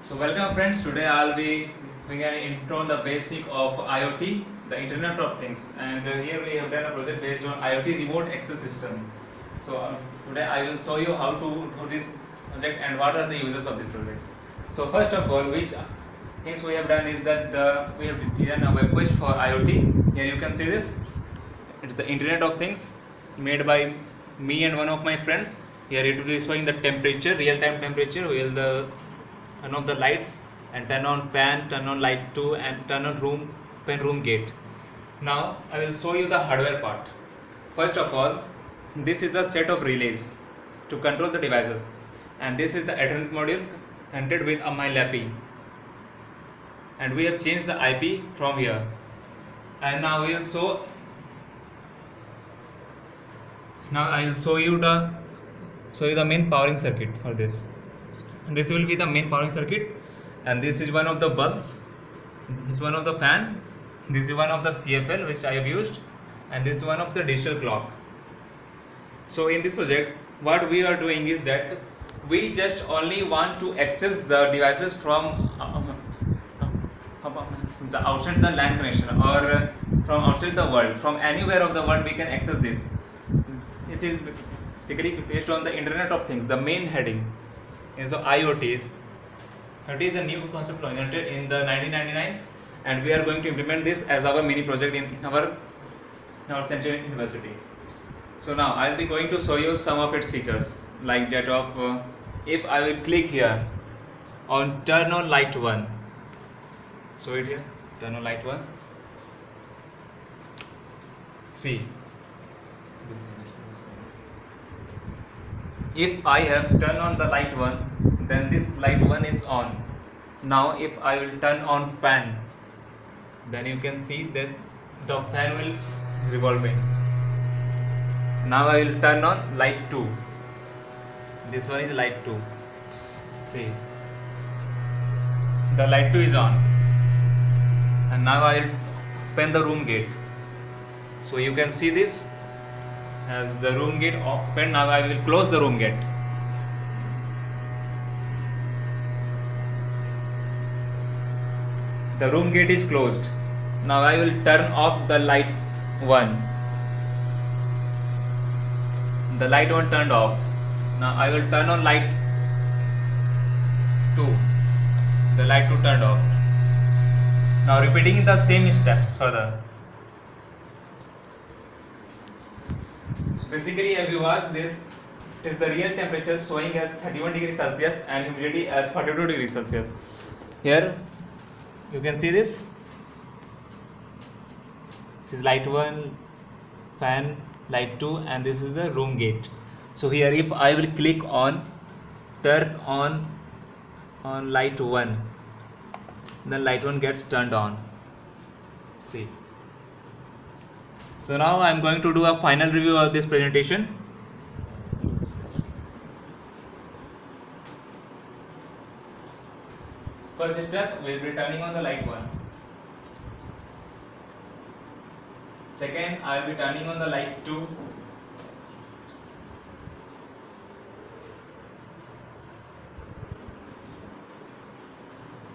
So welcome friends, today I'll be doing an intro on the basic of IoT, the Internet of Things, and here we have done a project based on IoT remote access system. So today I will show you how to do this project and what are the uses of this project. So first of all, which things we have done is that we have done a web page for IoT. Here you can see this. It's the Internet of Things made by me and one of my friends. Here it will be showing the temperature, real-time temperature, will turn off the lights and turn on fan, turn on light 2 and turn on room gate. Now I will show you the hardware part. First of all, this is a set of relays to control the devices, and this is the Ethernet module connected with my LAPI, and we have changed the IP from here. And now I will show you the main powering circuit for this. And this will be the main powering circuit, and this is one of the bulbs, this is one of the fan, this is one of the CFL which I have used, and this is one of the digital clock. So in this project what we are doing is that we just only want to access the devices from outside the LAN connection, or from outside the world, from anywhere of the world we can access this. It is basically based on the Internet of Things, the main heading. And so IoT is a new concept invented in the 1999, and we are going to implement this as our mini project in our Century University. So now I will be going to show you some of its features, like that of if I will click here on turn on light 1, show it here, turn on light 1, see, if I have turned on the light 1, then this light 1 is on. Now if I will turn on fan, then you can see that the fan will revolving. Now I will turn on light 2, this one is light 2, see, the light 2 is on. And now I will open the room gate, so you can see this as the room gate open. Now I will close the room gate. The room gate is closed. Now I will turn off the light 1. The light 1 turned off. Now I will turn on light 2. The light 2 turned off. Now repeating the same steps further. So basically, if you watch this, it is the real temperature showing as 31 degrees Celsius and humidity as 42 degrees Celsius. Here you can see this. This is light 1, fan, light 2, and this is the room gate. So here if I will click on turn on light 1, then light 1 gets turned on. See. So now I am going to do a final review of this presentation. First step, we will be turning on the light 1. Second, I will be turning on the light 2.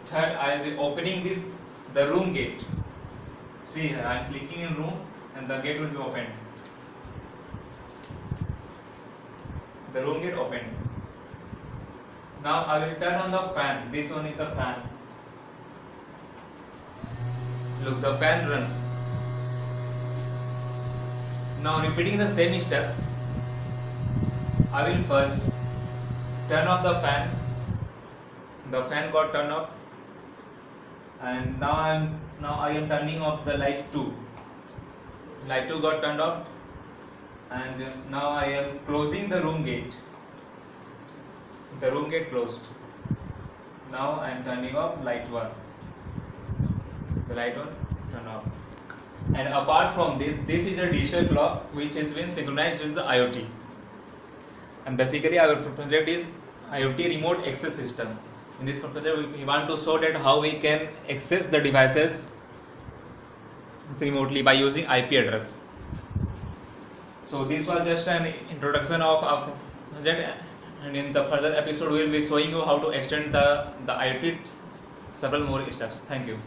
Third, I will be opening the room gate. See here, I am clicking in room and the gate will be opened. The room gate opened. Now I will turn on the fan. This one is the fan. Look, the fan runs. Now repeating the same steps, I will first turn off the fan. The fan got turned off, and now I am turning off the light 2. Light 2 got turned off, and now I am closing the room gate. The room gate closed. Now I am turning off light 1. The light 1 turned off. And apart from this is a digital clock which has been synchronized with the IoT. And basically our project is IoT remote access system. In this project we want to show that how we can access the devices remotely by using IP address. So this was just an introduction of our project and in the further episode we will be showing you how to extend the IoT several more steps. Thank you.